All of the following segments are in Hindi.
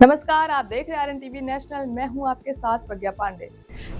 नमस्कार, आप देख रहे हैं आरएन टीवी नेशनल। मैं हूं आपके साथ प्रज्ञा पांडे।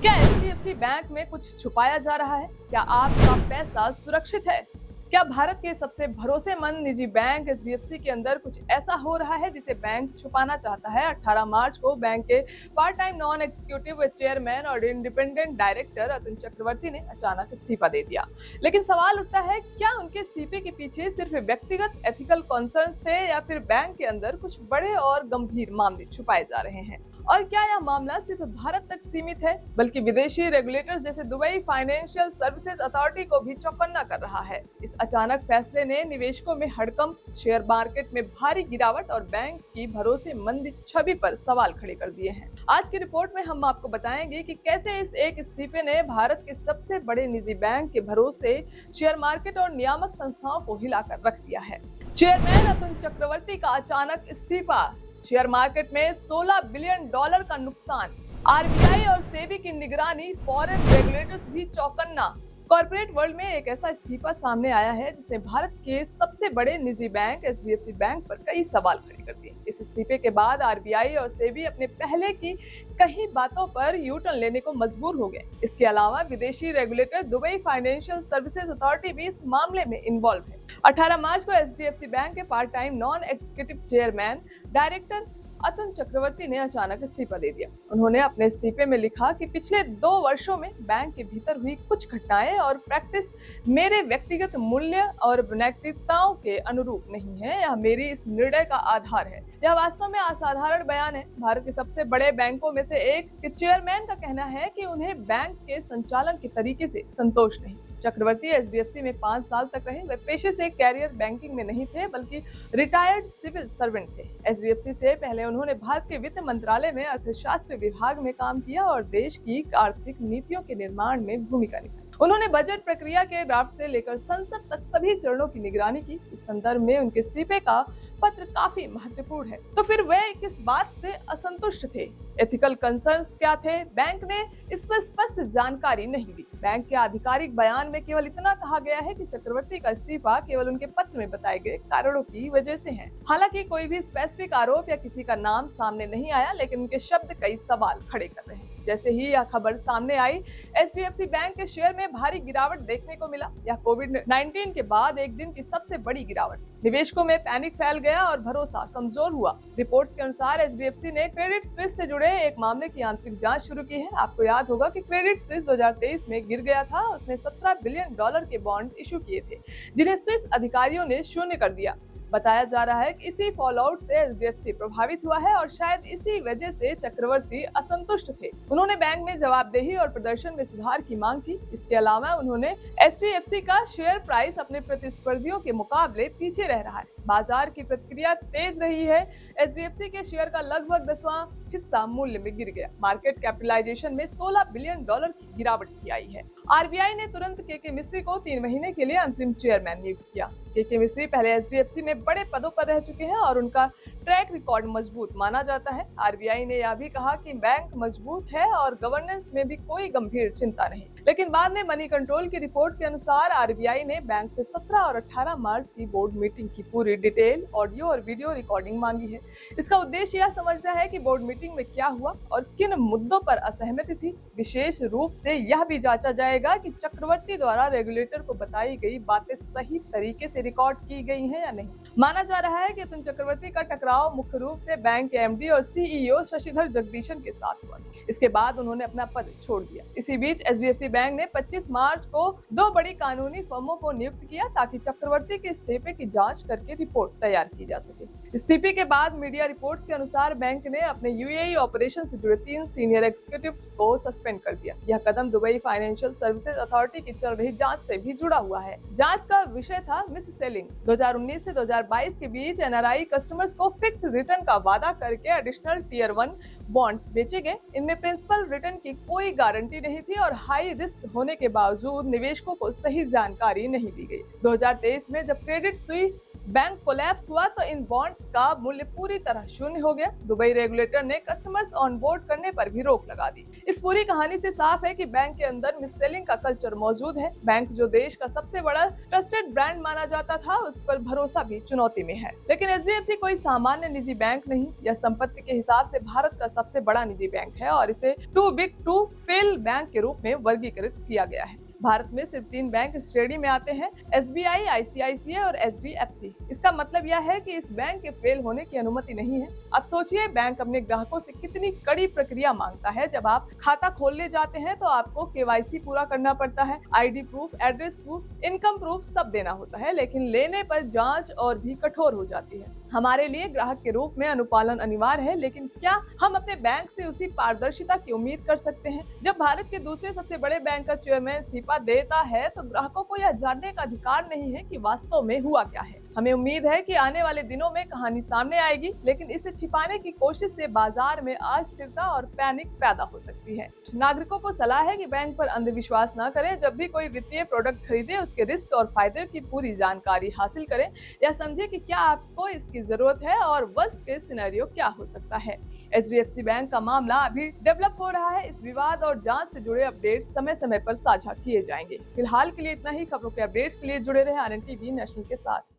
क्या एचडीएफसी बैंक में कुछ छुपाया जा रहा है? क्या आपका पैसा सुरक्षित है? क्या भारत के सबसे भरोसेमंद निजी बैंक एचडीएफसी के अंदर कुछ ऐसा हो रहा है जिसे बैंक छुपाना चाहता है? 18 मार्च को बैंक के part time non executive chairman और इंडिपेंडेंट डायरेक्टर अतुल चक्रवर्ती ने अचानक इस्तीफा दे दिया। लेकिन सवाल उठता है, क्या उनके इस्तीफे के पीछे सिर्फ व्यक्तिगत एथिकल कंसर्न्स थे या फिर बैंक के अंदर कुछ बड़े और गंभीर मामले छुपाए जा रहे हैं? और क्या यह मामला सिर्फ भारत तक सीमित है, बल्कि विदेशी रेगुलेटर्स जैसे दुबई फाइनेंशियल सर्विसेज अथॉरिटी को भी चौकन्ना कर रहा है? इस अचानक फैसले ने निवेशकों में हड़कंप, शेयर मार्केट में भारी गिरावट और बैंक की भरोसेमंद छवि पर सवाल खड़े कर दिए हैं। आज की रिपोर्ट में हम आपको बताएंगे कि कैसे इस एक इस्तीफे ने भारत के सबसे बड़े निजी बैंक के भरोसे, शेयर मार्केट और नियामक संस्थाओं को हिलाकर रख दिया है। चेयरमैन अतुल चक्रवर्ती का अचानक इस्तीफा, शेयर मार्केट में $16 बिलियन का नुकसान, आरबीआई और सेबी की निगरानी, फॉरेन रेगुलेटर्स भी चौकन्ना। कॉर्पोरेट वर्ल्ड में एक ऐसा इस्तीफा सामने आया है जिसने भारत के सबसे बड़े निजी बैंक एचडीएफसी बैंक पर कई सवाल खड़े कर दिए। इस इस्तीफे के बाद आरबीआई और सेबी अपने पहले की कई बातों पर यू टर्न लेने को मजबूर हो गए। इसके अलावा विदेशी regulator Dubai financial services authority भी इस मामले में इन्वॉल्व है। 18 मार्च को एचडीएफसी बैंक के part time non executive chairman director Atul Chakravarti ने अचानक इस्तीफा दे दिया। उन्होंने अपने इस्तीफे में लिखा कि पिछले 2 वर्षों में बैंक के भीतर हुई कुछ घटनाएं और प्रैक्टिस मेरे व्यक्तिगत मूल्य और नैतिकताओं के अनुरूप नहीं है। यह मेरी इस निर्णय का आधार है। यह वास्तव में असाधारण बयान है। भारत के सबसे बड़े बैंकों में से एक के चेयरमैन का कहना है कि उन्हें बैंक के संचालन के तरीके से संतोष नहीं। चक्रवर्ती एचडीएफसी में 5 साल तक रहे। वे पेशे से कैरियर बैंकिंग में नहीं थे, बल्कि रिटायर्ड सिविल सर्वेंट थे। एचडीएफसी से पहले उन्होंने भारत के वित्त मंत्रालय में अर्थशास्त्र विभाग में काम किया और देश की आर्थिक नीतियों के निर्माण में भूमिका निभाई। उन्होंने बजट प्रक्रिया के ड्राफ्ट से लेकर संसद तक सभी चरणों की निगरानी की। इस संदर्भ में उनके इस्तीफे का पत्र काफी महत्वपूर्ण है। तो फिर वे किस बात से असंतुष्ट थे? एथिकल कंसर्न्स क्या थे? बैंक ने इस पर स्पष्ट जानकारी नहीं दी। बैंक के आधिकारिक बयान में केवल इतना कहा गया है कि चक्रवर्ती का इस्तीफा केवल उनके पत्र में बताए गए कारणों की वजह से है। हालांकि कोई भी स्पेसिफिक आरोप या किसी का नाम सामने नहीं आया, लेकिन उनके शब्द कई सवाल खड़े कर रहे हैं। जैसे ही यह खबर सामने आई, एचडीएफसी बैंक के शेयर में भारी गिरावट देखने को मिला। यह कोविड-19 के बाद एक दिन की सबसे बड़ी गिरावट थी। निवेशकों में पैनिक फैल गया और भरोसा कमजोर हुआ। रिपोर्ट्स के अनुसार एचडीएफसी ने क्रेडिट स्विस से जुड़े एक मामले की आंतरिक जांच शुरू की है। आपको याद होगा कि क्रेडिट स्विस 2023 में गिर गया था। उसने $17 बिलियन के बॉन्ड इशू किए थे, जिन्हें स्विस अधिकारियों ने शून्य कर दिया। बताया जा रहा है कि इसी फॉलआउट से एचडीएफसी प्रभावित हुआ है और शायद इसी वजह से चक्रवर्ती असंतुष्ट थे। उन्होंने बैंक में जवाबदेही और प्रदर्शन में सुधार की मांग की। इसके अलावा उन्होंने एचडीएफसी का शेयर प्राइस अपने प्रतिस्पर्धियों के मुकाबले पीछे रह रहा है। बाजार की प्रतिक्रिया तेज रही है। एचडीएफसी के शेयर का लगभग 10वां हिस्सा मूल्य में गिर गया। मार्केट कैपिटलाइजेशन में $16 बिलियन की गिरावट भी आई है। आरबीआई ने तुरंत केके मिस्त्री को 3 महीने के लिए अंतरिम चेयरमैन नियुक्त किया। केके मिस्त्री पहले एचडीएफसी में बड़े पदों पर रह चुके हैं और उनका ट्रैक रिकॉर्ड मजबूत माना जाता है। आरबीआई ने यह भी कहा कि बैंक मजबूत है और गवर्नेंस में भी कोई गंभीर चिंता नहीं। लेकिन बाद में मनी कंट्रोल की रिपोर्ट के अनुसार आरबीआई ने बैंक से 17 और 18 मार्च की बोर्ड मीटिंग की पूरी डिटेल, ऑडियो और वीडियो रिकॉर्डिंग मांगी है। इसका उद्देश्य यह समझना है कि बोर्ड मीटिंग में क्या हुआ और किन मुद्दों पर असहमति थी। विशेष रूप से यह भी जांचा जाएगा कि चक्रवर्ती द्वारा रेगुलेटर को बताई गई बातें सही तरीके से रिकॉर्ड की गई हैं या नहीं। माना जा रहा है कि अतुल चक्रवर्ती का टकराव मुख्य रूप से बैंक के एमडी और सीईओ शशिधर जगदीशन के साथ हुआ। इसके बाद उन्होंने अपना पद छोड़ दिया। इसी बीच एचडीएफसी बैंक ने 25 मार्च को 2 बड़ी कानूनी फर्मों को नियुक्त किया ताकि चक्रवर्ती के इस्तीफे की जांच करके रिपोर्ट तैयार की जा सके। इस्तीफे के बाद मीडिया रिपोर्ट्स के अनुसार बैंक ने अपने यूएई ऑपरेशन से जुड़े 3 सीनियर एग्जीक्यूटिव्स को सस्पेंड कर दिया। यह कदम दुबई फाइनेंशियल सर्विसेज अथॉरिटी की चल रही जांच से भी जुड़ा हुआ है। जांच का विषय था मिस सेलिंग। 2019 से 2022 के बीच एनआरआई कस्टमर्स को फिक्स रिटर्न का वादा करके एडिशनल टियर 1 बॉन्ड्स बेचे गए। इनमें प्रिंसिपल रिटर्न की कोई गारंटी नहीं थी और हाई रिस्क होने के बावजूद निवेशकों को सही जानकारी नहीं दी गई। 2023 में जब क्रेडिट स्विस बैंक कोलैप्स हुआ तो इन बॉन्ड्स का मूल्य पूरी तरह शून्य हो गया। दुबई रेगुलेटर ने कस्टमर्स ऑन बोर्ड करने पर भी रोक लगा दी। इस पूरी कहानी से साफ है कि बैंक के अंदर मिससेलिंग का कल्चर मौजूद है। बैंक जो देश का सबसे बड़ा ट्रस्टेड ब्रांड माना जाता था, उस पर भरोसा भी चुनौती में है। लेकिन एचडीएफसी कोई सामान्य निजी बैंक नहीं। यह संपत्ति के हिसाब से भारत का सबसे बड़ा निजी बैंक है और इसे too big to fail bank के रूप में वर्गीकृत किया गया है। भारत में सिर्फ 3 बैंक इस श्रेणी में आते हैं, एसबीआई, आईसीआईसीआई और एचडीएफसी। इसका मतलब यह है कि इस बैंक के फेल होने की अनुमति नहीं है। अब सोचिए, बैंक अपने ग्राहकों से कितनी कड़ी प्रक्रिया मांगता है। जब आप खाता खोलने जाते हैं तो आपको केवाईसी पूरा करना पड़ता है, ID proof, address proof, income proof सब देना होता है। लेकिन लेने पर जांच और भी कठोर हो जाती है। हमारे लिए ग्राहक के रूप में अनुपालन अनिवार्य है, लेकिन क्या हम अपने बैंक से उसी पारदर्शिता की उम्मीद कर सकते हैं? जब भारत के दूसरे सबसे बड़े बैंक का चेयरमैन इस्तीफा देता है तो ग्राहकों को यह जानने का अधिकार नहीं है कि वास्तव में हुआ क्या है। हमें उम्मीद है कि आने वाले दिनों में कहानी सामने आएगी, लेकिन इसे छिपाने की कोशिश से बाजार में अस्थिरता और पैनिक पैदा हो सकती है। नागरिकों को सलाह है कि बैंक पर अंधविश्वास न करें। जब भी कोई वित्तीय प्रोडक्ट खरीदे, उसके रिस्क और फायदे की पूरी जानकारी हासिल करें। यह समझे कि क्या आपको इसकी जरूरत है और वर्स्ट केस सिनेरियो क्या हो सकता है। एचडीएफसी बैंक का मामला अभी डेवलप हो रहा है। इस विवाद और जांच से जुड़े अपडेट समय समय पर साझा किए जाएंगे। फिलहाल के लिए इतना ही। खबरों के अपडेट्स के लिए जुड़े रहे आरएन टीवी नेशनल के साथ।